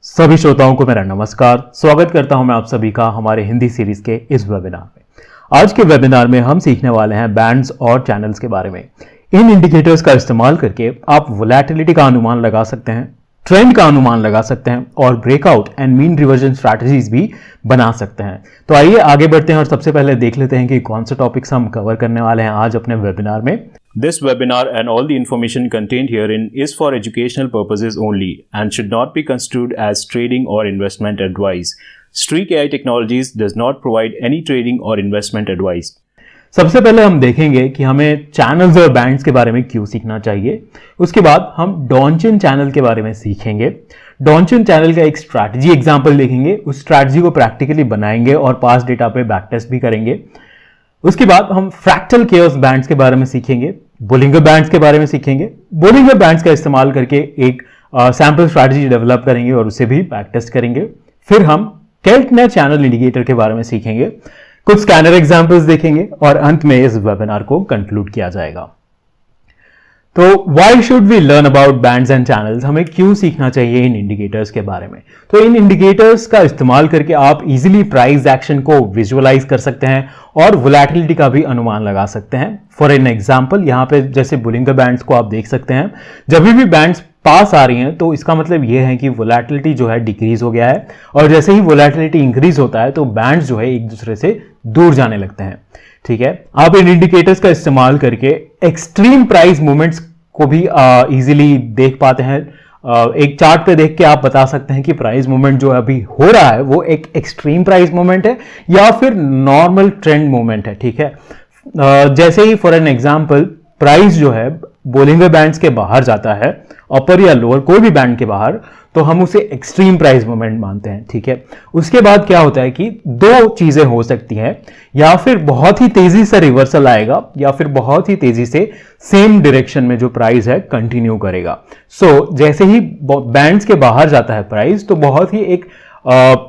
सभी श्रोताओं को मेरा नमस्कार। स्वागत करता हूं मैं आप सभी का हमारे हिंदी सीरीज के इस वेबिनार में। आज के वेबिनार में हम सीखने वाले हैं बैंड्स और चैनल्स के बारे में। इन इंडिकेटर्स का इस्तेमाल करके आप वोलेटिलिटी का अनुमान लगा सकते हैं, ट्रेंड का अनुमान लगा सकते हैं और breakout and mean reversion strategies भी बना सकते हैं। तो आइए आगे बढ़ते हैं और सबसे पहले देख लेते हैं कि कौन से टॉपिक्स हम कवर करने वाले हैं आज अपने वेबिनार में। This webinar and all the information contained herein is for educational purposes only and should not be construed as trading or investment advice. Streak AI Technologies does not provide any trading or investment advice. सबसे पहले हम देखेंगे कि हमें channels और bands के बारे में क्यों सीखना चाहिए। उसके बाद हम डॉनचिन चैनल के बारे में सीखेंगे। डॉनचिन चैनल का एक स्ट्रैटेजी एग्जाम्पल देखेंगे, उस स्ट्रैटेजी को प्रैक्टिकली बनाएंगे और पास डेटा पे बैक टेस्ट भी करेंगे। उसके बाद हम फ्रैक्टल केओस बैंड्स के बारे में सीखेंगे, बोलिंगर बैंड्स के बारे में सीखेंगे। बोलिंगर बैंड्स का इस्तेमाल करके एक सैंपल स्ट्रैटेजी डेवलप करेंगे और उसे भी बैक टेस्ट करेंगे। फिर हम केल्टनर चैनल इंडिकेटर के बारे में सीखेंगे, कुछ स्कैनर एग्जांपल्स देखेंगे और अंत में इस वेबिनार को कंक्लूड किया जाएगा। तो why should we learn about bands and channels, हमें क्यों सीखना चाहिए इन इंडिकेटर्स के बारे में। तो इन इंडिकेटर्स का इस्तेमाल करके आप इजीली प्राइस एक्शन को विजुअलाइज कर सकते हैं और वोलेटिलिटी का भी अनुमान लगा सकते हैं। फॉर एन एग्जांपल, यहाँ पे जैसे बोलिंगर बैंड्स को आप देख सकते हैं, जब भी बैंड्स पास आ रही हैं तो इसका मतलब यह है कि वोलेटिलिटी जो है डिक्रीज हो गया है और जैसे ही वोलेटिलिटी इंक्रीज होता है तो बैंड्स जो है एक दूसरे से दूर जाने लगते हैं। ठीक है, आप इन इंडिकेटर्स का इस्तेमाल करके एक्सट्रीम प्राइस मूवमेंट्स को भी इजीली देख पाते हैं। एक चार्ट पे देख के आप बता सकते हैं कि प्राइस मूवमेंट जो अभी हो रहा है वो एक एक्सट्रीम प्राइस मूवमेंट है या फिर नॉर्मल ट्रेंड मूवमेंट है। ठीक है, जैसे ही फॉर एन एग्जांपल प्राइस जो है बोलिंगर बैंड्स के बाहर जाता है, अपर या लोअर कोई भी बैंड के बाहर, तो हम उसे एक्सट्रीम प्राइस मूवमेंट मानते हैं। ठीक है, उसके बाद क्या होता है कि दो चीजें हो सकती हैं, या फिर बहुत ही तेजी से रिवर्सल आएगा या फिर बहुत ही तेजी से सेम डायरेक्शन में जो प्राइस है कंटिन्यू करेगा। सो जैसे ही बैंड्स के बाहर जाता है प्राइस तो बहुत ही एक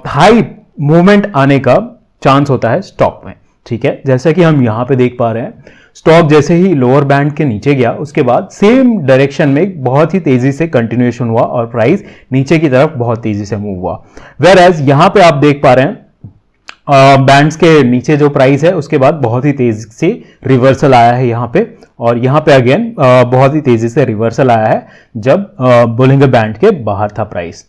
हाई मूवमेंट आने का चांस होता है स्टॉक में। ठीक है, जैसा कि हम यहां पे देख पा रहे हैं, स्टॉक जैसे ही लोअर बैंड के नीचे गया उसके बाद सेम डायरेक्शन में बहुत ही तेजी से कंटिन्यूएशन हुआ और प्राइस नीचे की तरफ बहुत तेजी से मूव हुआ। वेयर एज यहां पे आप देख पा रहे हैं बैंड्स के नीचे जो प्राइस है उसके बाद बहुत ही तेजी से रिवर्सल आया है यहां पे, और यहां पे अगेन बहुत ही तेजी से रिवर्सल आया है जब बोलिंगर बैंड के बाहर था प्राइस।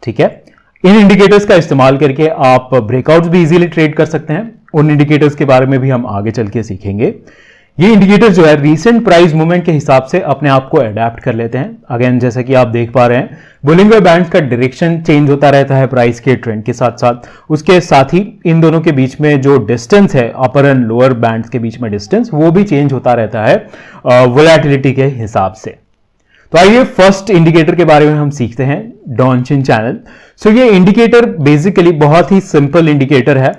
ठीक है, इन इंडिकेटर्स का इस्तेमाल करके आप ब्रेकआउट्स भी इजीली ट्रेड कर सकते हैं। उन इंडिकेटर्स के बारे में भी हम आगे चल के सीखेंगे। ये इंडिकेटर जो है रीसेंट प्राइस मूवमेंट के हिसाब से अपने आप को अडेप्ट कर लेते हैं। अगेन जैसे कि आप देख पा रहे हैं, बोलिंगर बैंड का डायरेक्शन चेंज होता रहता है प्राइस के ट्रेंड के साथ साथ। उसके साथ ही इन दोनों के बीच में जो डिस्टेंस है, अपर एंड लोअर बैंड्स के बीच में डिस्टेंस, वो भी चेंज होता रहता है वोलेटिलिटी के हिसाब से। तो आइए फर्स्ट इंडिकेटर के बारे में हम सीखते हैं, डॉनचिन चैनल। सो ये इंडिकेटर बेसिकली बहुत ही सिंपल इंडिकेटर है।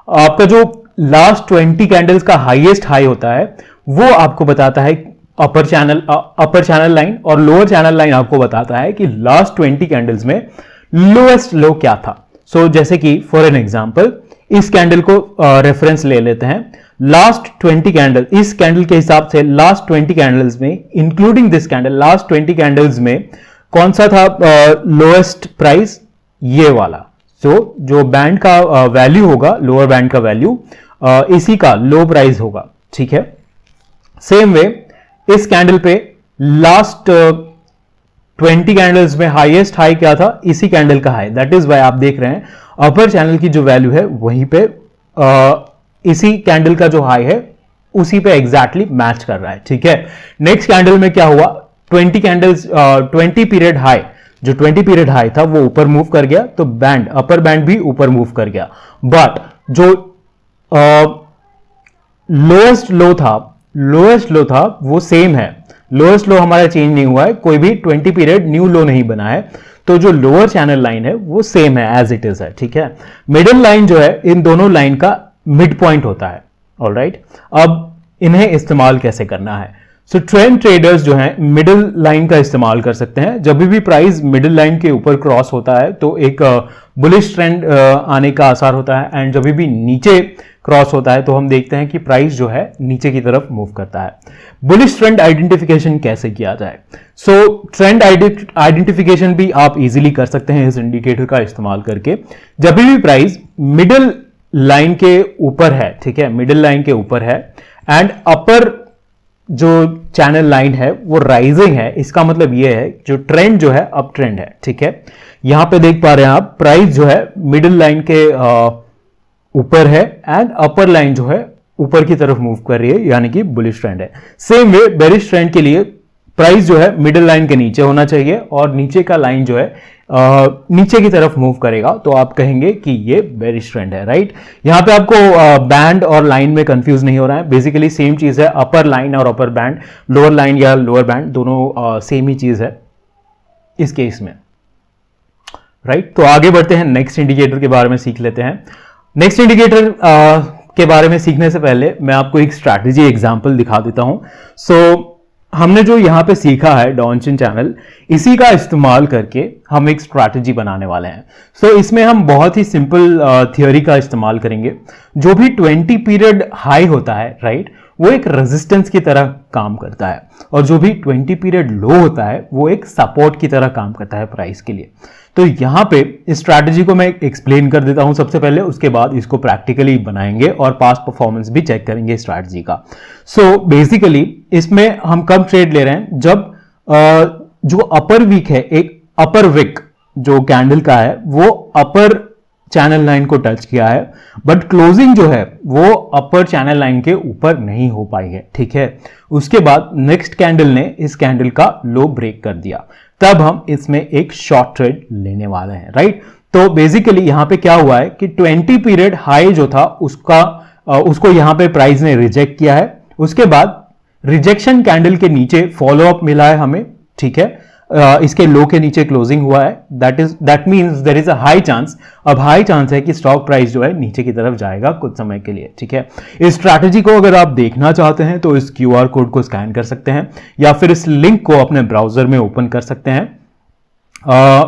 आपका जो लास्ट 20 कैंडल्स का हाईएस्ट हाई होता है वो आपको बताता है अपर चैनल लाइन, और लोअर चैनल लाइन आपको बताता है कि लास्ट 20 कैंडल्स में लोएस्ट लो क्या था। सो जैसे कि फॉर एन एग्जांपल इस कैंडल को रेफरेंस ले लेते हैं। लास्ट 20 कैंडल, इस कैंडल के हिसाब से लास्ट 20 कैंडल्स में including this candle, last 20 candles में कौन सा था लोएस्ट प्राइस? ये वाला। सो जो बैंड का वैल्यू होगा, लोअर बैंड का वैल्यू, इसी का लो प्राइस होगा। ठीक है, सेम वे इस कैंडल पे लास्ट 20 कैंडल्स में हाईएस्ट हाई क्या था? इसी कैंडल का हाई। दैट इज वाई आप देख रहे हैं अपर चैनल की जो वैल्यू है वहीं पे इसी कैंडल का जो हाई है उसी पे एग्जैक्टली मैच कर रहा है। ठीक है, नेक्स्ट कैंडल में क्या हुआ? 20 कैंडल्स 20 पीरियड हाई, जो 20 पीरियड हाई था वो ऊपर मूव कर गया, तो बैंड, अपर बैंड भी ऊपर मूव कर गया। बट जो लोएस्ट लो था वो सेम है। लोएस्ट लो हमारा चेंज नहीं हुआ है, कोई भी 20 पीरियड न्यू लो नहीं बना है, तो जो लोअर चैनल लाइन है वो सेम है, एज इट इज है। ठीक है, मिडिल लाइन जो है इन दोनों लाइन का मिड पॉइंट होता है। ऑलराइट, अब इन्हें इस्तेमाल कैसे करना है? सो ट्रेंड ट्रेडर्स जो हैं मिडिल लाइन का इस्तेमाल कर सकते हैं। जब भी प्राइस मिडिल लाइन के ऊपर क्रॉस होता है तो एक बुलिश ट्रेंड आने का आसार होता है, एंड जब भी नीचे क्रॉस होता है तो हम देखते हैं कि प्राइस जो है नीचे की तरफ मूव करता है। बुलिश ट्रेंड आइडेंटिफिकेशन कैसे किया जाए? सो ट्रेंड आइडेंटिफिकेशन भी आप इजीली कर सकते हैं इस इंडिकेटर का इस्तेमाल करके। जब भी प्राइस मिडिल लाइन के ऊपर है, ठीक है, मिडिल लाइन के ऊपर है एंड अपर जो चैनल लाइन है वो राइजिंग है, इसका मतलब ये है जो ट्रेंड जो है अप ट्रेंड है, ठीक है। यहां पे देख पा रहे हैं आप प्राइस जो है मिडिल लाइन के ऊपर है एंड अपर लाइन जो है ऊपर की तरफ मूव कर रही है, यानी कि बुलिश ट्रेंड है। सेम वे बेरिश ट्रेंड के लिए प्राइस जो है मिडिल लाइन के नीचे होना चाहिए और नीचे का लाइन जो है नीचे की तरफ मूव करेगा तो आप कहेंगे कि ये बेरिश ट्रेंड है, राइट। यहां पे आपको बैंड और लाइन में कंफ्यूज नहीं हो रहा है, बेसिकली सेम चीज है, अपर लाइन और अपर बैंड, लोअर लाइन या लोअर बैंड दोनों सेम ही चीज है इस केस में, राइट। तो आगे बढ़ते हैं, नेक्स्ट इंडिकेटर के बारे में सीख लेते हैं। नेक्स्ट इंडिकेटर के बारे में सीखने से पहले मैं आपको एक स्ट्रैटेजी एग्जांपल दिखा देता हूं। सो हमने जो यहां पे सीखा है डॉनचिन चैनल, इसी का इस्तेमाल करके हम एक स्ट्रैटेजी बनाने वाले हैं। सो इसमें हम बहुत ही सिंपल थियोरी का इस्तेमाल करेंगे। जो भी 20 पीरियड हाई होता है, राइट, वो एक रेजिस्टेंस की तरह काम करता है और जो भी 20 पीरियड लो होता है वो एक सपोर्ट की तरह काम करता है प्राइस के लिए। तो यहां पे इस स्ट्रैटेजी को मैं एक्सप्लेन कर देता हूं सबसे पहले, उसके बाद इसको प्रैक्टिकली बनाएंगे और पास्ट परफॉर्मेंस भी चेक करेंगे स्ट्रैटेजी का। सो बेसिकली इसमें हम कब ट्रेड ले रहे हैं? जब जो अपर वीक है, एक अपर विक जो कैंडल का है वो अपर चैनल लाइन को टच किया है बट क्लोजिंग जो है वो अपर चैनल लाइन के ऊपर नहीं हो पाई है, ठीक है। उसके बाद नेक्स्ट कैंडल ने इस कैंडल का लो ब्रेक कर दिया, तब हम इसमें एक शॉर्ट ट्रेड लेने वाले हैं, राइट। तो बेसिकली यहां पे क्या हुआ है कि 20 पीरियड हाई जो था उसको यहां पे प्राइस ने रिजेक्ट किया है। उसके बाद रिजेक्शन कैंडल के नीचे फॉलो अप मिला है हमें, ठीक है। इसके लो के नीचे क्लोजिंग हुआ है, that means there is a high chance, अब हाई चांस है कि स्टॉक प्राइस जो है नीचे की तरफ जाएगा कुछ समय के लिए, ठीक है। इस स्ट्रैटेजी को अगर आप देखना चाहते हैं तो इस क्यूआर कोड को स्कैन कर सकते हैं या फिर इस लिंक को अपने ब्राउजर में ओपन कर सकते हैं।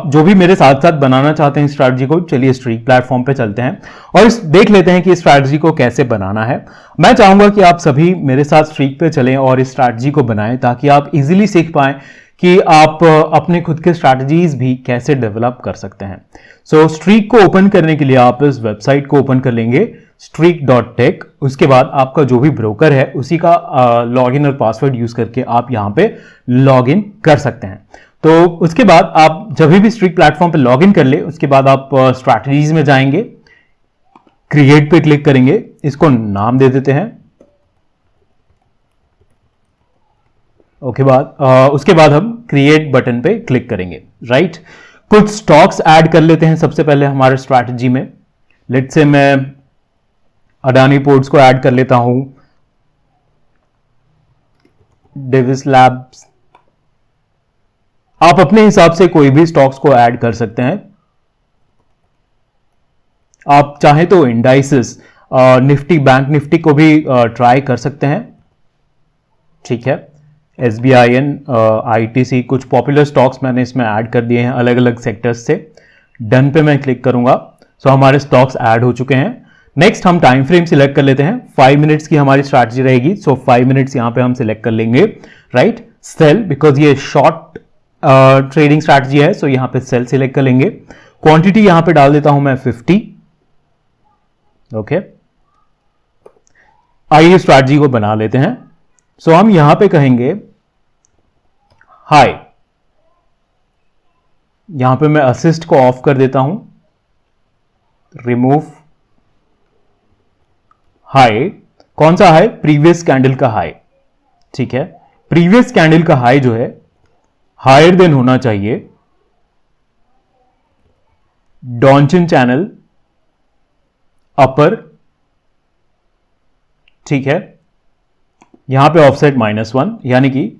जो भी मेरे साथ साथ बनाना चाहते हैं स्ट्रैटेजी को, चलिए स्ट्रीक प्लेटफॉर्म पे चलते हैं और देख लेते हैं कि इस स्ट्रैटेजी को कैसे बनाना है। मैं चाहूंगा कि आप सभी मेरे साथ स्ट्रीक पे चलें और इस स्ट्रैटेजी को बनाएं ताकि आप इजीली सीख पाएं कि आप अपने खुद के स्ट्रैटेजीज भी कैसे डेवलप कर सकते हैं। सो स्ट्रीक को ओपन करने के लिए आप इस वेबसाइट को ओपन कर लेंगे streak.tech। उसके बाद आपका जो भी ब्रोकर है उसी का लॉगिन और पासवर्ड यूज करके आप यहां पे लॉगिन कर सकते हैं। तो उसके बाद आप जब भी स्ट्रीक प्लेटफॉर्म पे लॉगिन कर ले उसके बाद आप स्ट्रैटेजीज में जाएंगे, क्रिएट पे क्लिक करेंगे, इसको नाम दे देते हैं। उसके बाद हम क्रिएट बटन पे क्लिक करेंगे, राइट। कुछ स्टॉक्स ऐड कर लेते हैं सबसे पहले हमारे स्ट्रैटेजी में। लेट्स से मैं अडानी पोर्ट्स को ऐड कर लेता हूं, डेविस लैब्स, आप अपने हिसाब से कोई भी स्टॉक्स को ऐड कर सकते हैं। आप चाहे तो इंडाइसेस निफ्टी, बैंक निफ्टी को भी ट्राई कर सकते हैं, ठीक है। SBIN, ITC, कुछ पॉपुलर स्टॉक्स मैंने इसमें ऐड कर दिए हैं अलग अलग सेक्टर्स से। डन पे मैं क्लिक करूंगा, सो हमारे स्टॉक्स ऐड हो चुके हैं। नेक्स्ट हम टाइम फ्रेम सिलेक्ट कर लेते हैं, 5 मिनट्स की हमारी स्ट्रैटेजी रहेगी, सो 5 मिनट्स यहां पे हम सिलेक्ट कर लेंगे, राइट। सेल, बिकॉज ये शॉर्ट ट्रेडिंग स्ट्रैटेजी है, सो यहां पे सेल सिलेक्ट कर लेंगे। क्वांटिटी यहां पे डाल देता हूं मैं 50, ओके। आइए स्ट्रैटेजी को बना लेते हैं। सो हम यहां पे कहेंगे हाई, यहां पे मैं असिस्ट को ऑफ कर देता हूं, रिमूव हाई। कौन सा हाई? प्रीवियस कैंडल का हाई, ठीक है। प्रीवियस कैंडल का हाई जो है हायर देन होना चाहिए डॉनचिन चैनल अपर, ठीक है। यहां पे ऑफसेट -1, यानी कि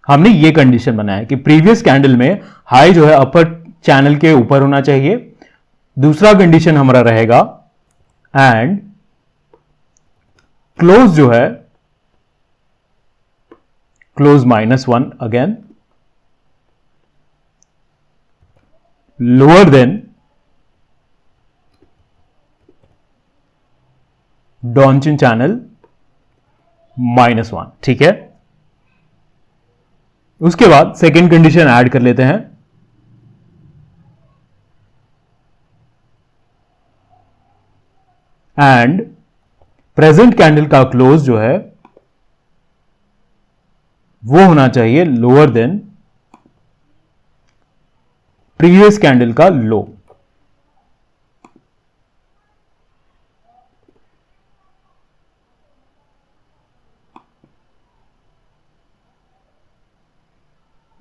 हमने ये कंडीशन बनाया कि प्रीवियस कैंडल में हाई जो है अपर चैनल के ऊपर होना चाहिए। दूसरा कंडीशन हमारा रहेगा एंड क्लोज जो है close -1 again, lower than Donchian channel -1, ठीक है। उसके बाद सेकेंड कंडीशन ऐड कर लेते हैं, एंड प्रेजेंट कैंडल का क्लोज जो है वो होना चाहिए लोअर देन प्रीवियस कैंडल का लो।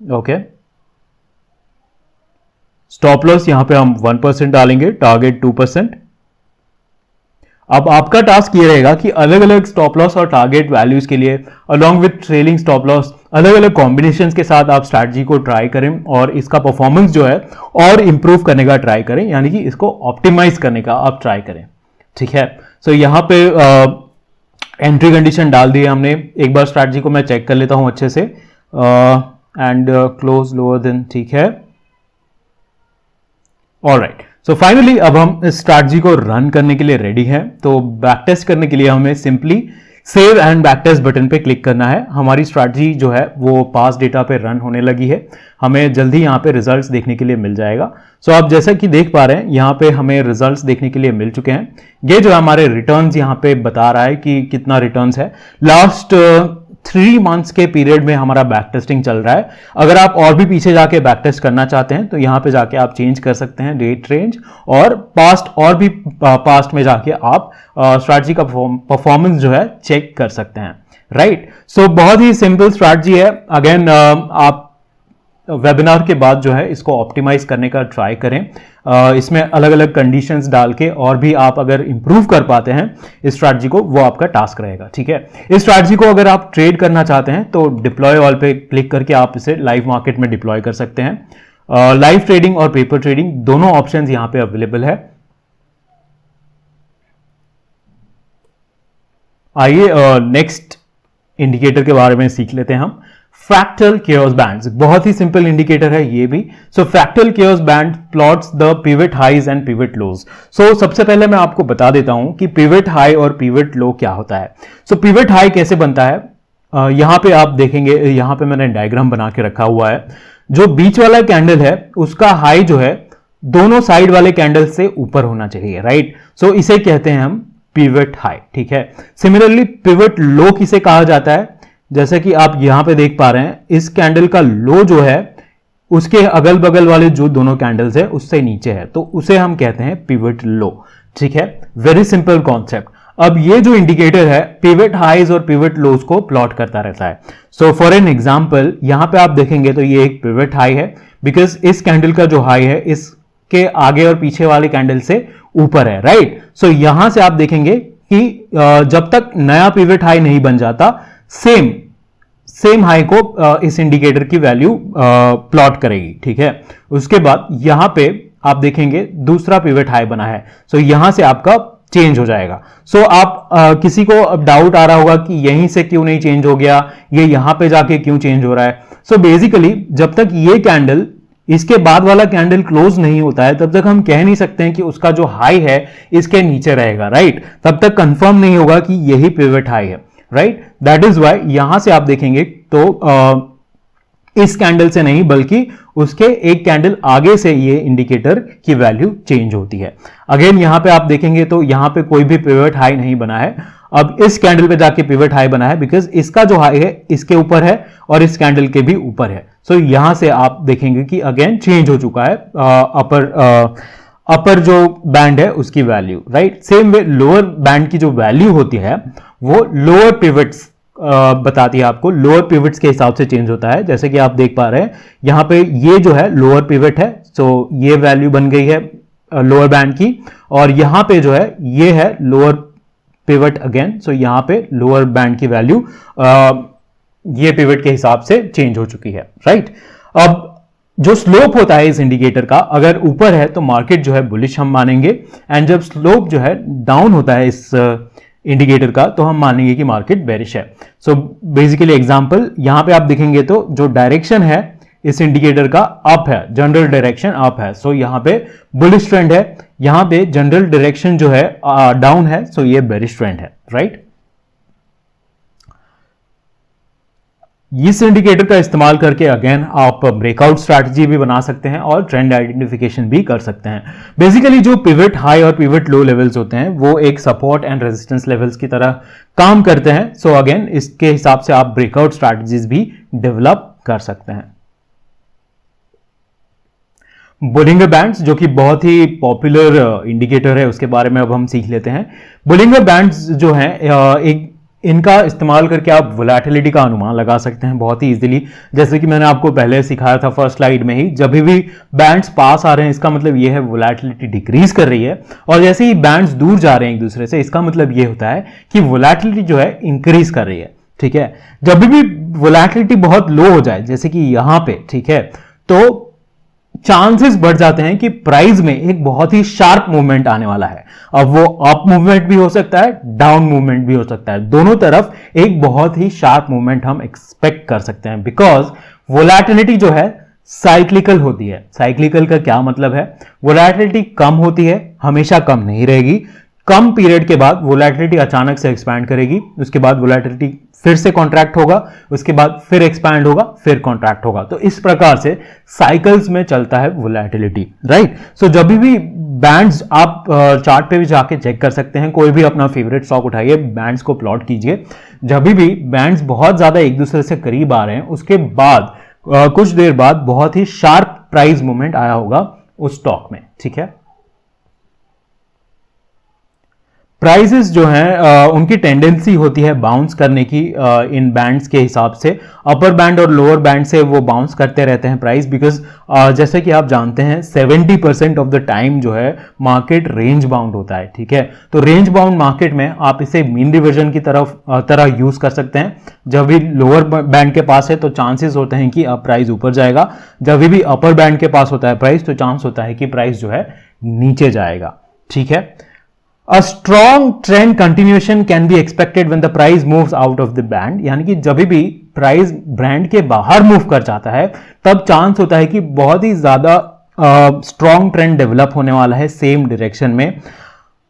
ओके, स्टॉप लॉस यहां पे हम 1% डालेंगे, टारगेट 2%। अब आपका टास्क ये रहेगा कि अलग अलग स्टॉप लॉस और टारगेट वैल्यूज के लिए along with trailing stop loss अलग अलग कॉम्बिनेशंस के साथ आप स्ट्रैटेजी को ट्राई करें और इसका परफॉर्मेंस जो है और इंप्रूव करने का ट्राई करें, यानी कि इसको ऑप्टिमाइज करने का आप ट्राई करें, ठीक है। सो यहां पे एंट्री कंडीशन डाल दी है हमने। एक बार स्ट्रैटेजी को मैं चेक कर लेता हूं अच्छे से, एंड क्लोज लोअर देन, ठीक है। ऑलराइट, सो फाइनली अब हम इस स्ट्रैटेजी को रन करने के लिए रेडी हैं। तो बैक टेस्ट करने के लिए हमें simply save and back test button पे क्लिक करना है। हमारी स्ट्रैटेजी जो है वो पास डेटा पे रन होने लगी है, हमें जल्दी यहाँ पे रिजल्ट्स देखने के लिए मिल जाएगा। सो आप जैसा कि देख पा रहे हैं यहाँ पे हमें रिजल्ट्स देखने के लिए मिल चुके हैं। ये जो है हमारे रिटर्न्स यहाँ पे बता रहा है कि कितना रिटर्न्स है। लास्ट 3 मंथ्स के पीरियड में हमारा बैक टेस्टिंग चल रहा है। अगर आप और भी पीछे जाके बैक टेस्ट करना चाहते हैं तो यहां पे जाके आप चेंज कर सकते हैं डेट रेंज, और पास्ट और भी पास्ट में जाके आप स्ट्रैटेजी का परफॉर्मेंस जो है चेक कर सकते हैं, राइट। सो बहुत ही सिंपल स्ट्रैटेजी है। अगेन आप वेबिनार के बाद जो है इसको ऑप्टिमाइज करने का ट्राई करें। इसमें अलग अलग कंडीशंस डाल के और भी आप अगर इंप्रूव कर पाते हैं इस स्ट्रैटेजी को, वो आपका टास्क रहेगा, ठीक है। इस स्ट्रैटेजी को अगर आप ट्रेड करना चाहते हैं तो डिप्लॉय ऑल पे क्लिक करके आप इसे लाइव मार्केट में डिप्लॉय कर सकते हैं। लाइव ट्रेडिंग और पेपर ट्रेडिंग दोनों ऑप्शन यहां पे अवेलेबल है। आइए नेक्स्ट इंडिकेटर के बारे में सीख लेते हैं हम। फ्रैक्टल केओस बैंड्स, बहुत ही सिंपल इंडिकेटर है ये भी। So fractal chaos band plots the pivot highs and pivot lows. So सबसे पहले मैं आपको बता देता हूं कि पिवट हाई और पिवट लो क्या होता है। सो पिवट हाई कैसे बनता है, यहां पे आप देखेंगे, यहां पे मैंने डायग्राम बना के रखा हुआ है। जो बीच वाला कैंडल है उसका हाई जो है दोनों साइड वाले कैंडल से ऊपर होना चाहिए, राइट। सो इसे कहते हैं हम पिवट हाई, ठीक है। सिमिलरली पिवट लो किसे कहा जाता है, जैसे कि आप यहां पे देख पा रहे हैं इस कैंडल का लो जो है उसके अगल बगल वाले जो दोनों कैंडल्स है उससे नीचे है, तो उसे हम कहते हैं पिवट लो, ठीक है। Very simple concept. अब ये जो इंडिकेटर है पिवट हाइज और पिवट लोज को प्लॉट करता रहता है। सो फॉर एन एग्जांपल यहां पे आप देखेंगे तो ये एक पिवट हाई है, बिकॉज इस कैंडल का जो हाई है इसके आगे और पीछे वाले कैंडल से ऊपर है, राइट। सो यहां से आप देखेंगे कि जब तक नया पिवट हाई नहीं बन जाता सेम हाई को इस इंडिकेटर की वैल्यू प्लॉट करेगी, ठीक है। उसके बाद यहां पे आप देखेंगे दूसरा पिवट हाई बना है, सो यहां से आपका चेंज हो जाएगा। सो आप किसी को अब डाउट आ रहा होगा कि यहीं से क्यों नहीं चेंज हो गया, ये यहां पे जाके क्यों चेंज हो रहा है। सो बेसिकली जब तक ये कैंडल इसके बाद वाला कैंडल क्लोज नहीं होता है तब तक हम कह नहीं सकते हैं कि उसका जो हाई है इसके नीचे रहेगा, राइट। तब तक कंफर्म नहीं होगा कि यही पिवट हाई है, राइट। दैट इज वाई यहां से आप देखेंगे तो इस कैंडल से नहीं बल्कि उसके एक कैंडल आगे से ये इंडिकेटर की वैल्यू चेंज होती है। अगेन यहां पे आप देखेंगे तो यहां पे कोई भी पिवट हाई नहीं बना है। अब इस कैंडल पे जाके पिवट हाई बना है बिकॉज इसका जो हाई है इसके ऊपर है और इस कैंडल के भी ऊपर है। सो यहां से आप देखेंगे कि अगेन चेंज हो चुका है अपर जो बैंड है उसकी value, right. Same way lower band की जो वैल्यू होती है वो लोअर पिवट्स बताती है आपको, लोअर पिवट्स के हिसाब से चेंज होता है। जैसे कि आप देख पा रहे हैं यहां पे ये जो है लोअर पिवट है, सो ये वैल्यू बन गई है लोअर बैंड की, और यहां पे जो है ये है लोअर पिवट अगेन, सो यहां पे लोअर बैंड की वैल्यू ये पिवट के हिसाब से चेंज हो चुकी है, राइट। अब जो स्लोप होता है इस इंडिकेटर का, अगर ऊपर है तो मार्केट जो है बुलिश हम मानेंगे, एंड जब स्लोप जो है डाउन होता है इस इंडिकेटर का तो हम मानेंगे कि मार्केट बेरिश है। सो बेसिकली एग्जांपल यहां पे आप देखेंगे तो जो डायरेक्शन है इस इंडिकेटर का अप है, जनरल डायरेक्शन अप है, सो यहां पे बुलिश ट्रेंड है, यहां पे जनरल डायरेक्शन जो है डाउन है, सो ये बेरिश ट्रेंड है, राइट। इस इंडिकेटर का इस्तेमाल करके अगेन आप ब्रेकआउट स्ट्रैटेजी भी बना सकते हैं और ट्रेंड आइडेंटिफिकेशन भी कर सकते हैं। बेसिकली जो पिवट हाई और पिवट लो लेवल्स होते हैं वो एक सपोर्ट एंड रेजिस्टेंस लेवल्स की तरह काम करते हैं। सो अगेन इसके हिसाब से आप ब्रेकआउट स्ट्रैटेजीज भी डेवलप कर सकते हैं। बोलिंगर बैंड्स जो कि बहुत ही पॉपुलर इंडिकेटर है, उसके बारे में अब हम सीख लेते हैं। बोलिंगर बैंड्स जो हैं एक इनका इस्तेमाल करके आप वोलेटिलिटी का अनुमान लगा सकते हैं बहुत ही इजीली। जैसे कि मैंने आपको पहले सिखाया था फर्स्ट स्लाइड में ही, जब भी बैंड्स पास आ रहे हैं इसका मतलब ये है वोलेटिलिटी डिक्रीज कर रही है, और जैसे ही बैंड्स दूर जा रहे हैं एक दूसरे से इसका मतलब ये होता है कि वोलेटिलिटी जो है इंक्रीज कर रही है, ठीक है। जब भी वोलेटिलिटी बहुत लो हो जाए जैसे कि यहां पे, ठीक है, तो चांसेस बढ़ जाते हैं कि प्राइस में एक बहुत ही शार्प मूवमेंट आने वाला है। अब वो अप मूवमेंट भी हो सकता है, डाउन मूवमेंट भी हो सकता है, दोनों तरफ एक बहुत ही शार्प मूवमेंट हम एक्सपेक्ट कर सकते हैं, बिकॉज वोलेटिलिटी जो है साइक्लिकल होती है। साइक्लिकल का क्या मतलब है? वोलेटिलिटी कम होती है, हमेशा कम नहीं रहेगी। कम पीरियड के बाद वोलेटिलिटी अचानक से एक्सपैंड करेगी, उसके बाद वोलेटिलिटी फिर से कॉन्ट्रैक्ट होगा, उसके बाद फिर एक्सपैंड होगा, फिर कॉन्ट्रैक्ट होगा। तो इस प्रकार से साइकिल्स में चलता है वोलेटिलिटी, राइट। सो जब भी बैंड्स आप चार्ट पे भी जाके चेक कर सकते हैं, कोई भी अपना फेवरेट स्टॉक उठाइए, बैंड्स को प्लॉट कीजिए। जब भी बैंड्स बहुत ज्यादा एक दूसरे से करीब आ रहे हैं उसके बाद कुछ देर बाद बहुत ही शार्प प्राइस मूवमेंट आया होगा उस स्टॉक में, ठीक है। प्राइसेस जो हैं उनकी टेंडेंसी होती है बाउंस करने की इन बैंड्स के हिसाब से। अपर बैंड और लोअर बैंड से वो बाउंस करते रहते हैं प्राइस, बिकॉज जैसे कि आप जानते हैं 70% ऑफ द टाइम जो है मार्केट रेंज बाउंड होता है, ठीक है। तो रेंज बाउंड मार्केट में आप इसे मीन रिवर्जन की तरह यूज कर सकते हैं। जब भी लोअर बैंड के पास है तो चांसेस होते हैं कि अब प्राइस ऊपर जाएगा, जब भी अपर बैंड के पास होता है प्राइस तो चांस होता है कि प्राइस जो है नीचे जाएगा, ठीक है। A strong trend continuation can be expected when the price moves out of the band, यानी कि जब भी प्राइस ब्रांड के बाहर मूव कर जाता है तब चांस होता है कि बहुत ही ज्यादा स्ट्रॉन्ग ट्रेंड डेवलप होने वाला है सेम डायरेक्शन में।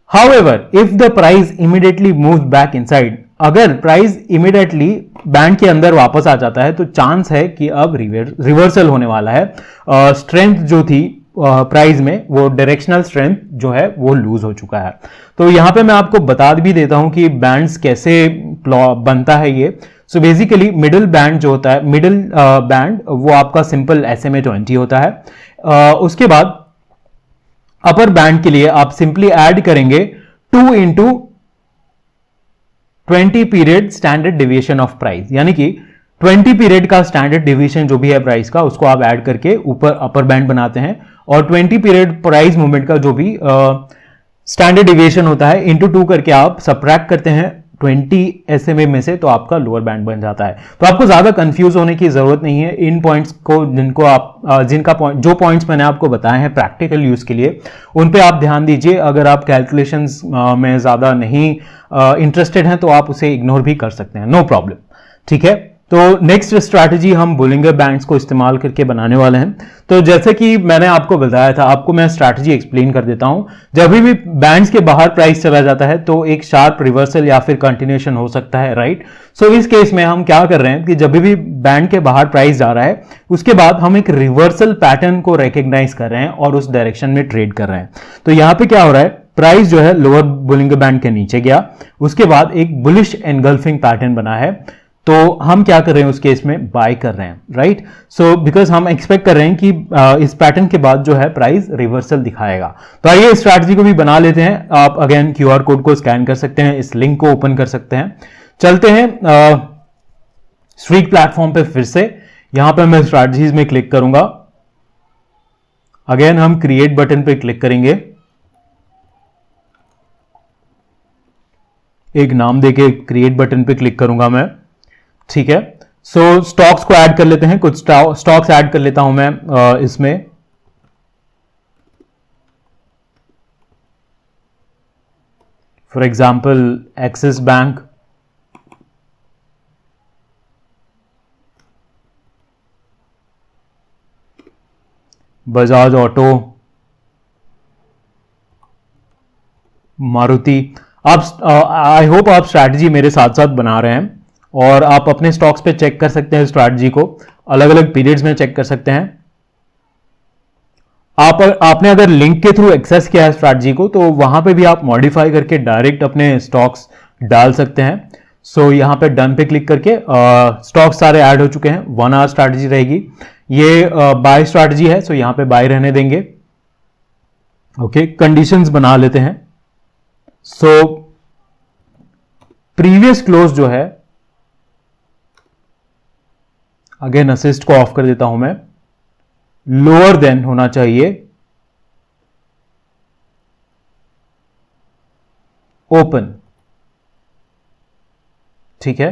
However, if the price immediately moves back inside, अगर प्राइस इमीडिएटली बैंड के अंदर वापस आ जाता है तो चांस है कि अब रिवर्सल होने वाला है। स्ट्रेंथ जो थी प्राइस में, वो डायरेक्शनल स्ट्रेंथ जो है वो लूज हो चुका है। तो यहां पे मैं आपको बता भी देता हूं कि बैंड्स कैसे बनता है ये। सो बेसिकली मिडिल बैंड जो होता है, मिडिल बैंड वो आपका सिंपल SMA 20 होता है। उसके बाद अपर बैंड के लिए आप सिंपली ऐड करेंगे 2 into 20 period standard deviation of price, यानी कि 20 पीरियड का स्टैंडर्ड डिविएशन जो भी है प्राइस का उसको आप ऐड करके ऊपर अपर बैंड बनाते हैं, और 20 पीरियड प्राइस मूवमेंट का जो भी स्टैंडर्ड डिविएशन होता है इंटू 2 करके आप सबट्रैक्ट करते हैं 20 SMA में से, तो आपका लोअर बैंड बन जाता है। तो आपको ज्यादा कंफ्यूज होने की जरूरत नहीं है। इन पॉइंट्स को जो पॉइंट्स मैंने आपको बताए हैं प्रैक्टिकल यूज के लिए उन पे आप ध्यान दीजिए। अगर आप कैलकुलेशंस में ज्यादा नहीं इंटरेस्टेड हैं तो आप उसे इग्नोर भी कर सकते हैं, नो प्रॉब्लम, ठीक है। तो नेक्स्ट स्ट्रैटेजी हम बोलिंगर बैंड्स को इस्तेमाल करके बनाने वाले हैं। तो जैसे कि मैंने आपको बताया था, आपको मैं स्ट्रैटेजी एक्सप्लेन कर देता हूं। जब भी बैंड्स के बाहर प्राइस चला जाता है तो एक शार्प रिवर्सल या फिर कंटिन्यूएशन हो सकता है, राइट। सो इस केस में हम क्या कर रहे हैं कि जब भी बैंड के बाहर प्राइस जा रहा है उसके बाद हम एक रिवर्सल पैटर्न को रिकॉग्नाइज कर रहे हैं और उस डायरेक्शन में ट्रेड कर रहे हैं। तो यहां पे क्या हो रहा है, प्राइस जो है लोअर बोलिंगर बैंड के नीचे गया, उसके बाद एक बुलिश एनगल्फिंग पैटर्न बना है, तो हम क्या कर रहे हैं उस केस में बाय कर रहे हैं, राइट। सो बिकॉज हम एक्सपेक्ट कर रहे हैं कि इस पैटर्न के बाद जो है प्राइस रिवर्सल दिखाएगा। तो आइए इस स्ट्रैटेजी को भी बना लेते हैं। आप अगेन QR कोड को स्कैन कर सकते हैं, इस लिंक को ओपन कर सकते हैं। चलते हैं स्ट्रीक प्लेटफॉर्म पे फिर से, यहां पर मैं स्ट्रैटेजीज में क्लिक करूंगा। अगेन हम क्रिएट बटन पे क्लिक करेंगे, एक नाम देके क्रिएट बटन पे क्लिक करूंगा मैं, ठीक है। सो स्टॉक्स को ऐड कर लेते हैं, कुछ स्टॉक्स ऐड कर लेता हूं मैं इसमें। For example axis bank, Bajaj auto, Maruti. आप आई होप आप स्ट्रैटेजी मेरे साथ साथ बना रहे हैं और आप अपने स्टॉक्स पे चेक कर सकते हैं स्ट्रैटेजी को, अलग अलग पीरियड्स में चेक कर सकते हैं। आपने अगर लिंक के थ्रू एक्सेस किया है स्ट्रैटेजी को तो वहां पे भी आप मॉडिफाई करके डायरेक्ट अपने स्टॉक्स डाल सकते हैं। सो यहां पे डन पे क्लिक करके स्टॉक्स सारे ऐड हो चुके हैं। 1 आवर स्ट्रैटेजी रहेगी, ये बाय स्ट्रैटेजी है, सो यहां पे बाय रहने देंगे। ओके, कंडीशंस बना लेते हैं। सो प्रीवियस क्लोज जो है, अगेन असिस्ट को ऑफ कर देता हूं मैं, लोअर देन होना चाहिए ओपन। ठीक है,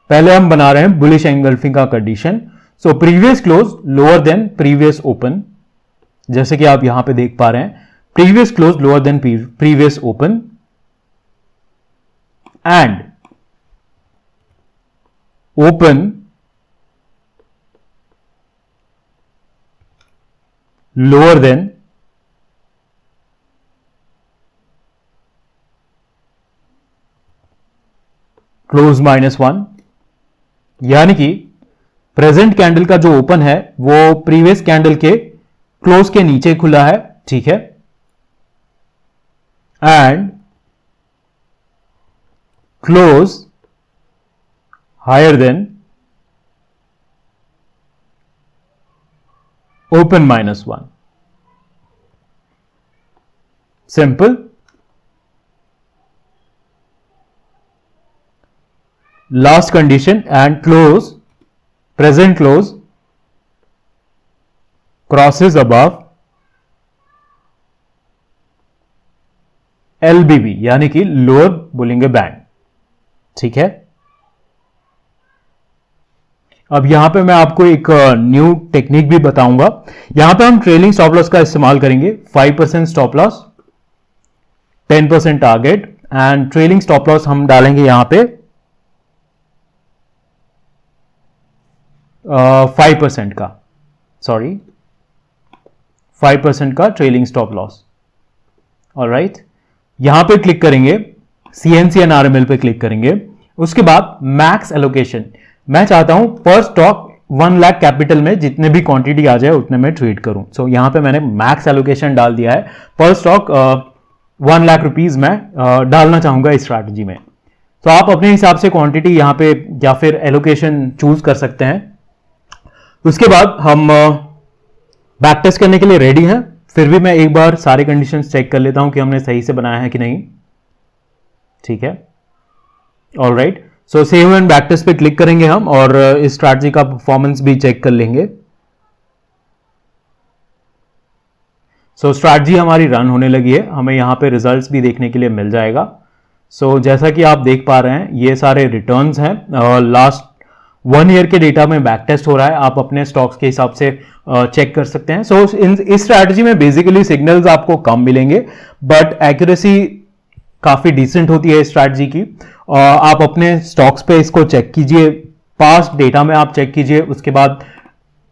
पहले हम बना रहे हैं बुलिश एंगल्फिंग का condition. So previous close lower than previous open, जैसे कि आप यहां पे देख पा रहे हैं, previous close lower than previous open and open lower than close -1, यानी कि प्रेजेंट कैंडल का जो ओपन है वो प्रीवियस कैंडल के क्लोज के नीचे खुला है। ठीक है, and close higher than open -1। Simple. Last condition, and close present close crosses above LBB, यानी कि लोअर बोलेंगे बैंड। ठीक है, अब यहां पे मैं आपको एक न्यू टेक्निक भी बताऊंगा। यहां पे हम ट्रेलिंग स्टॉप लॉस का इस्तेमाल करेंगे। 5% stop loss, 10% target, and trailing stop loss हम डालेंगे यहां पे 5% का, सॉरी 5% का ट्रेलिंग स्टॉप लॉस। ऑलराइट, यहां पे क्लिक करेंगे, CNC एंड RML पे क्लिक करेंगे। उसके बाद मैक्स एलोकेशन, मैं चाहता हूं पर स्टॉक 1 लाख कैपिटल में जितने भी क्वांटिटी आ जाए उतने में ट्रेड करूं। सो यहां पे मैंने मैक्स एलोकेशन डाल दिया है, पर स्टॉक 1 लाख रुपीज में डालना चाहूंगा इस स्ट्रैटेजी में। तो आप अपने हिसाब से क्वांटिटी यहां पे या फिर एलोकेशन चूज कर सकते हैं। उसके बाद हम बैक टेस्ट करने के लिए रेडी हैं। फिर भी मैं एक बार सारे कंडीशंस चेक कर लेता हूं कि हमने सही से बनाया है कि नहीं। ठीक है, alright, so save and back test पे क्लिक करेंगे हम और इस स्ट्रैटेजी का परफॉर्मेंस भी चेक कर लेंगे। सो स्ट्रैटेजी हमारी रन होने लगी है, हमें यहां पे रिजल्ट्स भी देखने के लिए मिल जाएगा। सो जैसा कि आप देख पा रहे हैं ये सारे रिटर्न्स हैं, लास्ट 1 ईयर के डेटा में बैक टेस्ट हो रहा है। आप अपने स्टॉक्स के हिसाब से चेक कर सकते हैं। सो इस स्ट्रैटेजी में बेसिकली सिग्नल्स आपको कम मिलेंगे बट एक्यूरेसी काफी डिसेंट होती है इस स्ट्रैटेजी की। आप अपने स्टॉक्स पे इसको चेक कीजिए, पास्ट डेटा में आप चेक कीजिए, उसके बाद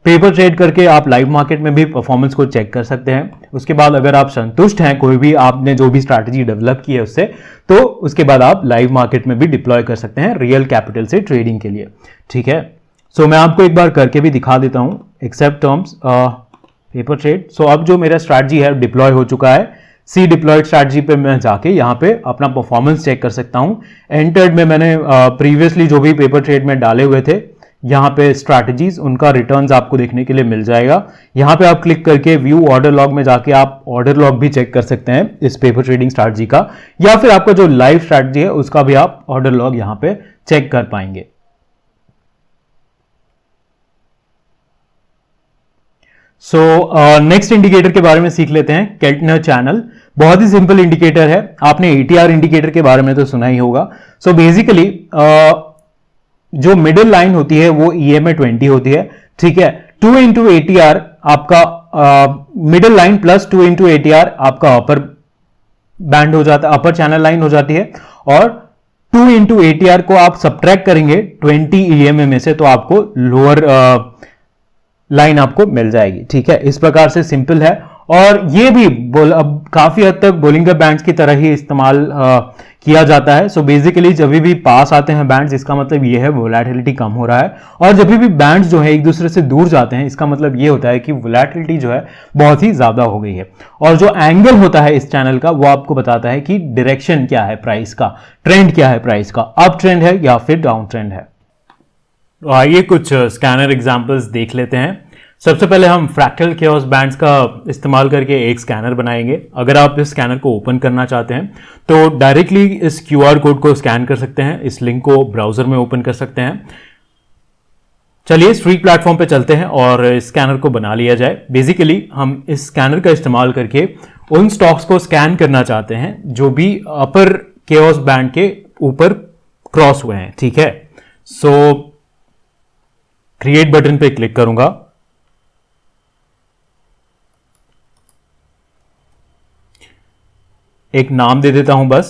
पेपर ट्रेड करके आप लाइव मार्केट में भी परफॉर्मेंस को चेक कर सकते हैं। उसके बाद अगर आप संतुष्ट हैं कोई भी आपने जो भी स्ट्रैटेजी डेवलप की है उससे, तो उसके बाद आप लाइव मार्केट में भी डिप्लॉय कर सकते हैं रियल कैपिटल से ट्रेडिंग के लिए। ठीक है, सो मैं आपको एक बार करके भी दिखा देता हूं। Accept terms paper trade. So अब जो मेरा स्ट्रैटेजी है डिप्लॉय हो चुका है। सी डिप्लॉयड स्ट्रैटेजी पे मैं जाके यहाँ पे अपना परफॉर्मेंस चेक कर सकता हूं। एंटर्ड में मैंने प्रीवियसली जो भी पेपर ट्रेड में डाले हुए थे यहाँ पे स्ट्रैटेजीज, उनका रिटर्न्स आपको देखने के लिए मिल जाएगा। यहाँ पे आप क्लिक करके व्यू ऑर्डर लॉग में जाके आप ऑर्डर लॉग भी चेक कर सकते हैं इस पेपर ट्रेडिंग स्ट्रैटेजी का, या फिर आपका जो लाइव स्ट्रैटेजी है उसका भी आप ऑर्डर लॉग यहाँ पे चेक कर पाएंगे। सो नेक्स्ट इंडिकेटर के बारे में सीख लेते हैं, केल्टनर चैनल। बहुत ही सिंपल इंडिकेटर है, आपने ATR इंडिकेटर के बारे में तो सुना ही होगा। सो बेसिकली जो मिडिल लाइन होती है वो EMA 20 होती है। ठीक है, 2 इंटू ATR आपका middle line plus 2 into ATR आपका अपर बैंड हो जाता है, अपर चैनल लाइन हो जाती है, और 2 इंटू ATR को आप सब्ट्रैक्ट करेंगे 20 EMA में से तो आपको लाइन आपको मिल जाएगी। ठीक है, इस प्रकार से सिंपल है। और ये भी अब काफी हद तक बोलिंगर बैंड्स की तरह ही इस्तेमाल किया जाता है। सो बेसिकली जब भी पास आते हैं बैंड्स, इसका मतलब ये है वोलेटिलिटी कम हो रहा है, और जब भी बैंड्स जो है एक दूसरे से दूर जाते हैं, इसका मतलब ये होता है कि वोलेटिलिटी जो है बहुत ही ज्यादा हो गई है। और जो एंगल होता है इस चैनल का, वो आपको बताता है कि डायरेक्शन क्या है प्राइस का, ट्रेंड क्या है प्राइस का, अप ट्रेंड है या फिर डाउन ट्रेंड है। तो आइए कुछ स्कैनर एग्जांपल्स देख लेते हैं। सबसे पहले हम फ्रैक्टल केओस बैंड्स का इस्तेमाल करके एक स्कैनर बनाएंगे। अगर आप इस स्कैनर को ओपन करना चाहते हैं तो डायरेक्टली इस क्यूआर कोड को स्कैन कर सकते हैं, इस लिंक को ब्राउजर में ओपन कर सकते हैं। चलिए स्ट्रीक प्लेटफॉर्म पे चलते हैं और इस स्कैनर को बना लिया जाए। बेसिकली हम इस स्कैनर का इस्तेमाल करके उन स्टॉक्स को स्कैन करना चाहते हैं जो भी अपर केओस बैंड के ऊपर क्रॉस हुए हैं। ठीक है, सो क्रिएट बटन पे क्लिक करूंगा। एक नाम दे देता हूं बस,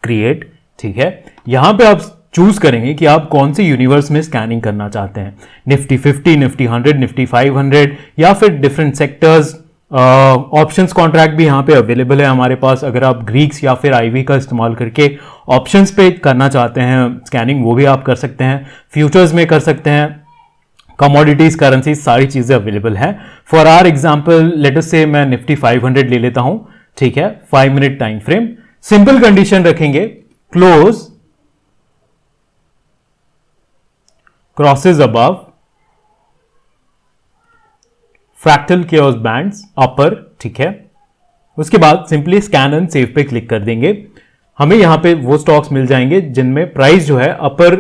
क्रिएट। ठीक है, यहां पे आप चूज करेंगे कि आप कौन से यूनिवर्स में स्कैनिंग करना चाहते हैं, निफ्टी 50, निफ्टी 100, निफ्टी 500 या फिर डिफरेंट सेक्टर्स। ऑप्शंस कॉन्ट्रैक्ट भी यहां पे अवेलेबल है हमारे पास। अगर आप ग्रीक्स या फिर आईवी का इस्तेमाल करके ऑप्शंस पे करना चाहते हैं स्कैनिंग, वो भी आप कर सकते हैं। फ्यूचर्स में कर सकते हैं, कमोडिटीज, करेंसी, सारी चीजें अवेलेबल हैं। For our example let us say मैं निफ्टी 500 ले लेता हूं। ठीक है, 5 minute time frame, simple condition रखेंगे, close crosses above fractal chaos bands upper. ठीक है, उसके बाद सिंपली स्कैन एंड सेव पे क्लिक कर देंगे। हमें यहां पे वो स्टॉक्स मिल जाएंगे जिनमें प्राइस जो है अपर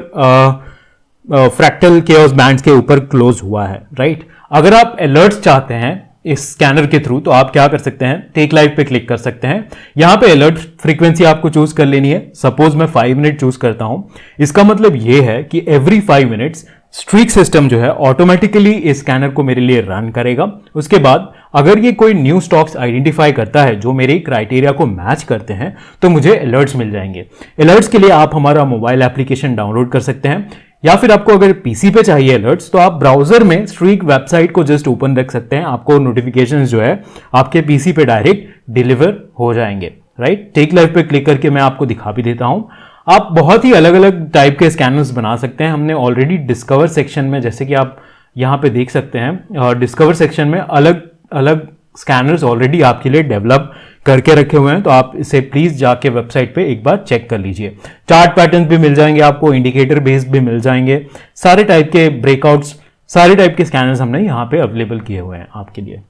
फ्रैक्टल केओस बैंड्स के ऊपर क्लोज हुआ है। राइट, अगर आप अलर्ट्स चाहते हैं इस स्कैनर के थ्रू तो आप क्या कर सकते हैं, टेक लाइव पे क्लिक कर सकते हैं। यहां पे अलर्ट फ्रीक्वेंसी आपको चूज कर लेनी है। सपोज मैं 5 मिनट चूज करता हूं, इसका मतलब यह है कि एवरी 5 मिनट्स स्ट्रीक सिस्टम जो है ऑटोमेटिकली इस स्कैनर को मेरे लिए रन करेगा। उसके बाद अगर ये कोई न्यू स्टॉक्स आइडेंटिफाई करता है जो मेरे क्राइटेरिया को मैच करते हैं तो मुझे अलर्ट्स मिल जाएंगे। अलर्ट्स के लिए आप हमारा मोबाइल एप्लीकेशन डाउनलोड कर सकते हैं, या फिर आपको अगर पीसी पे चाहिए अलर्ट्स तो आप ब्राउजर में स्ट्रीक वेबसाइट को जस्ट ओपन रख सकते हैं। आपको नोटिफिकेशंस जो है आपके पीसी पे डायरेक्ट डिलीवर हो जाएंगे। राइट, टेक लाइव पे क्लिक करके मैं आपको दिखा भी देता हूं। आप बहुत ही अलग अलग टाइप के स्कैनर्स बना सकते हैं। हमने ऑलरेडी डिस्कवर सेक्शन में, जैसे कि आप यहां पे देख सकते हैं, डिस्कवर सेक्शन में अलग अलग स्कैनर्स ऑलरेडी आपके लिए डेवलप करके रखे हुए हैं। तो आप इसे प्लीज जाके वेबसाइट पे एक बार चेक कर लीजिए। चार्ट पैटर्न भी मिल जाएंगे आपको, इंडिकेटर बेस्ड भी मिल जाएंगे, सारे टाइप के ब्रेकआउट्स, सारे टाइप के स्कैनर्स हमने यहां पे अवेलेबल किए हुए हैं आपके लिए।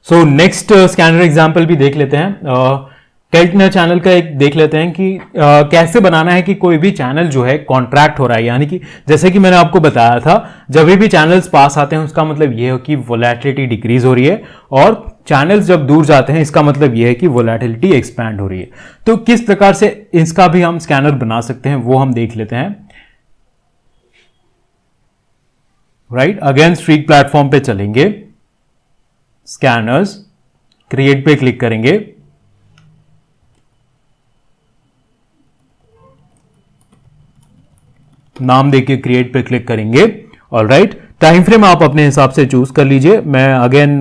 सो नेक्स्ट स्कैनर एग्जांपल भी देख लेते हैं। कैल्टनर चैनल का एक देख लेते हैं कि कैसे बनाना है कि कोई भी चैनल जो है कॉन्ट्रैक्ट हो रहा है, यानी कि जैसे कि मैंने आपको बताया था, जब भी चैनल्स पास आते हैं उसका मतलब यह है कि वोलेटिलिटी डिक्रीज हो रही है, और चैनल्स जब दूर जाते हैं इसका मतलब यह है कि वोलेटिलिटी एक्सपैंड हो रही है। तो किस प्रकार से इसका भी हम स्कैनर बना सकते हैं वो हम देख लेते हैं। राइट, अगेन स्ट्रीक प्लेटफॉर्म पे चलेंगे, स्कैनर्स, क्रिएट पे क्लिक करेंगे, नाम देके क्रिएट पे क्लिक करेंगे। ऑलराइट, टाइम फ्रेम आप अपने हिसाब से चूज कर लीजिए। मैं अगेन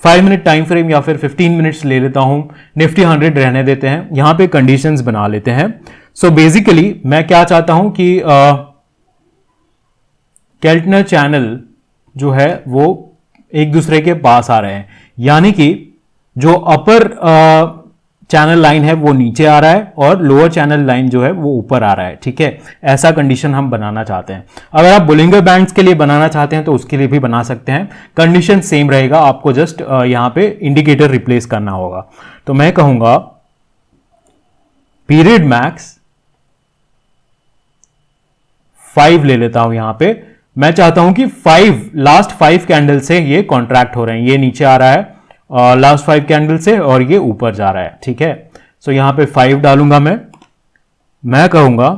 5 मिनट टाइम फ्रेम या फिर 15 मिनट्स ले लेता हूं। निफ्टी 100 रहने देते हैं, यहां पे कंडीशंस बना लेते हैं। सो बेसिकली मैं क्या चाहता हूं कि कैल्टनर चैनल जो है वो एक दूसरे के पास आ रहे हैं, यानी कि जो अपर चैनल लाइन है वो नीचे आ रहा है और लोअर चैनल लाइन जो है वो ऊपर आ रहा है। ठीक है, ऐसा कंडीशन हम बनाना चाहते हैं। अगर आप बोलिंगर बैंड्स के लिए बनाना चाहते हैं तो उसके लिए भी बना सकते हैं, कंडीशन सेम रहेगा, आपको जस्ट यहां पे इंडिकेटर रिप्लेस करना होगा। तो मैं कहूंगा पीरियड मैक्स 5 ले लेता हूं। यहां पे मैं चाहता हूं कि लास्ट 5 कैंडल से ये कॉन्ट्रैक्ट हो रहे हैं, ये नीचे आ रहा है लास्ट 5 कैंडल से और ये ऊपर जा रहा है। ठीक है, सो यहां पे 5 डालूंगा मैं कहूंगा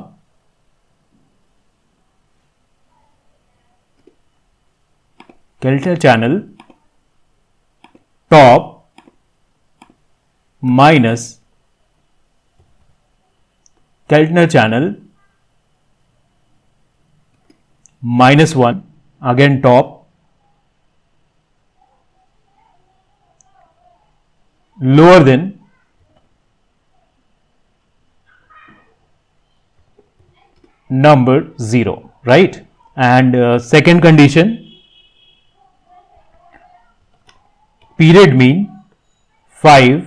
Keltner channel top minus Keltner channel -1, again top, lower than number 0, right? And second condition, period mean 5,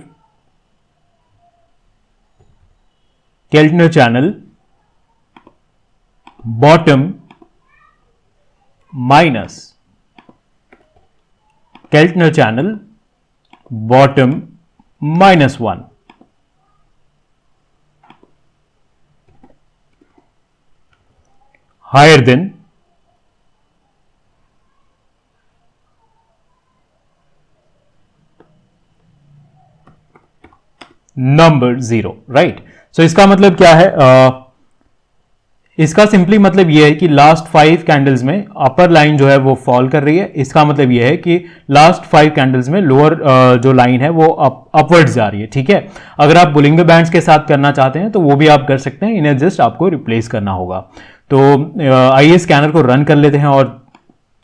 Keltner channel bottom minus Keltner channel bottom -1. Higher than number 0, right? So इसका मतलब क्या है? इसका सिंपली मतलब यह है कि लास्ट 5 कैंडल्स में अपर लाइन जो है वो फॉल कर रही है। इसका मतलब यह है कि लास्ट 5 कैंडल्स में लोअर जो लाइन है वो अपवर्ड्स जा रही है, ठीक है? अगर आप बुलिंग द बैंड्स के साथ करना चाहते हैं तो वो भी आप कर सकते हैं, इन्हें जस्ट आपको रिप्लेस करना होगा। तो आइए स्कैनर को रन कर लेते हैं और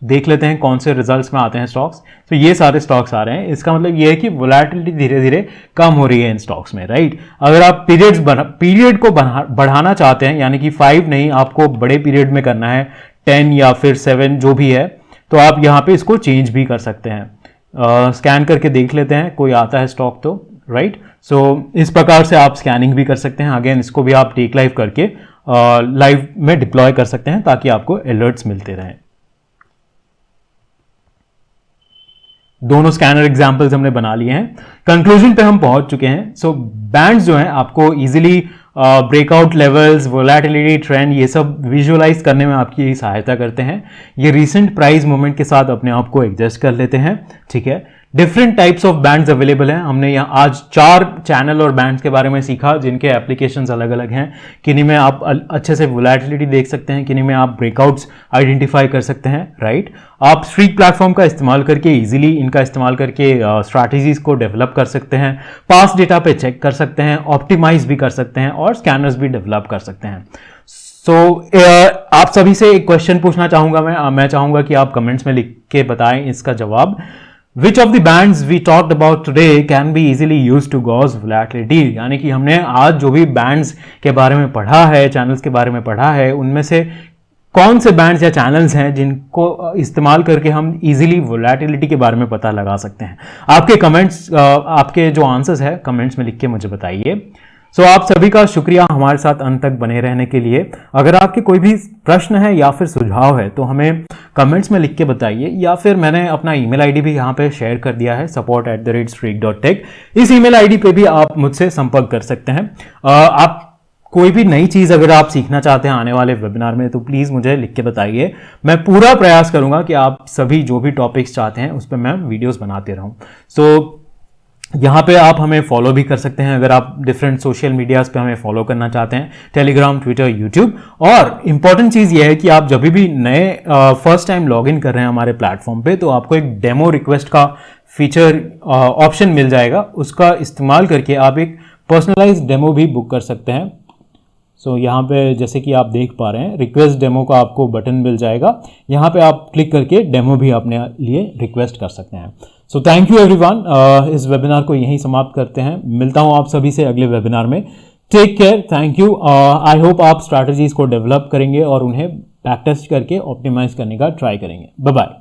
देख लेते हैं कौन से रिजल्ट्स में आते हैं स्टॉक्स। तो ये सारे स्टॉक्स आ रहे हैं। इसका मतलब ये है कि वोलेटिलिटी धीरे धीरे कम हो रही है इन स्टॉक्स में, राइट? अगर आप पीरियड को बढ़ाना चाहते हैं, यानी कि 5 नहीं, आपको बड़े पीरियड में करना है, 10 या फिर 7 जो भी है, तो आप यहाँ पे इसको चेंज भी कर सकते हैं। स्कैन करके देख लेते हैं कोई आता है स्टॉक तो, राइट? सो इस प्रकार से आप स्कैनिंग भी कर सकते हैं। अगेन इसको भी आप टेक लाइव करके लाइव में डिप्लॉय कर सकते हैं ताकि आपको अलर्ट्स मिलते रहें। दोनों स्कैनर एग्जांपल्स हमने बना लिए हैं। कंक्लूजन पे हम पहुंच चुके हैं। सो बैंड्स जो हैं आपको easily breakout levels, volatility trend, ये सब विजुअलाइज करने में आपकी सहायता करते हैं। ये रीसेंट प्राइस मूवमेंट के साथ अपने आप को एडजस्ट कर लेते हैं, ठीक है? Different types of bands available हैं। हमने यहाँ आज 4 चैनल और बैंड्स के बारे में सीखा जिनके एप्लीकेशंस अलग अलग हैं। किन्हीं में आप अच्छे से वोलेटिलिटी देख सकते हैं, किन्हीं में आप ब्रेकआउट्स आइडेंटिफाई कर सकते हैं, राइट? आप स्ट्रीक प्लेटफॉर्म का इस्तेमाल करके इजीली इनका इस्तेमाल करके स्ट्रैटेजीज को डेवलप कर सकते हैं, पास डेटा पे चेक कर सकते हैं, ऑप्टिमाइज भी कर सकते हैं और स्कैनर्स भी डेवलप कर सकते हैं। आप सभी से एक क्वेश्चन पूछना चाहूंगा मैं चाहूंगा कि आप कमेंट्स में लिख के बताएं इसका जवाब। Which of the bands we talked about today can be easily used to gauge volatility? यानी कि हमने आज जो भी बैंड्स के बारे में पढ़ा है, चैनल्स के बारे में पढ़ा है, उनमें से कौन से बैंड्स या चैनल्स हैं जिनको इस्तेमाल करके हम इजीली वोलेटिलिटी के बारे में पता लगा सकते हैं? आपके कमेंट्स, आपके जो आंसर्स है कमेंट्स में लिख के मुझे बताइए। सो आप सभी का शुक्रिया हमारे साथ अंत तक बने रहने के लिए। अगर आपके कोई भी प्रश्न है या फिर सुझाव है तो हमें कमेंट्स में लिख के बताइए, या फिर मैंने अपना ईमेल आईडी भी यहाँ पे शेयर कर दिया है, support@streak.tech। इस ईमेल आईडी पे भी आप मुझसे संपर्क कर सकते हैं। आप कोई भी नई चीज़ अगर आप सीखना चाहते हैं आने वाले वेबिनार में तो प्लीज़ मुझे लिख के बताइए। मैं पूरा प्रयास करूंगा कि आप सभी जो भी टॉपिक्स चाहते हैं उस पर मैं वीडियोस बनाते रहूं। सो यहाँ पे आप हमें फॉलो भी कर सकते हैं अगर आप डिफरेंट सोशल मीडियाज पे हमें फॉलो करना चाहते हैं, टेलीग्राम, ट्विटर, यूट्यूब। और इम्पॉर्टेंट चीज़ ये है कि आप जब भी नए फर्स्ट टाइम लॉगिन कर रहे हैं हमारे प्लेटफॉर्म पे तो आपको एक डेमो रिक्वेस्ट का फीचर ऑप्शन मिल जाएगा। उसका इस्तेमाल करके आप एक पर्सनलाइज्ड डेमो भी बुक कर सकते हैं। सो यहाँ पे जैसे कि आप देख पा रहे हैं रिक्वेस्ट डेमो का आपको बटन मिल जाएगा, यहाँ पे आप क्लिक करके डेमो भी अपने लिए रिक्वेस्ट कर सकते हैं। So thank you everyone. इस वेबिनार को यहीं समाप्त करते हैं। मिलता हूँ आप सभी से अगले वेबिनार में। Take care, thank you. I hope आप स्ट्रैटेजीज को डेवलप करेंगे और उन्हें बैक टेस्ट करके ऑप्टिमाइज करने का ट्राई करेंगे। Bye bye.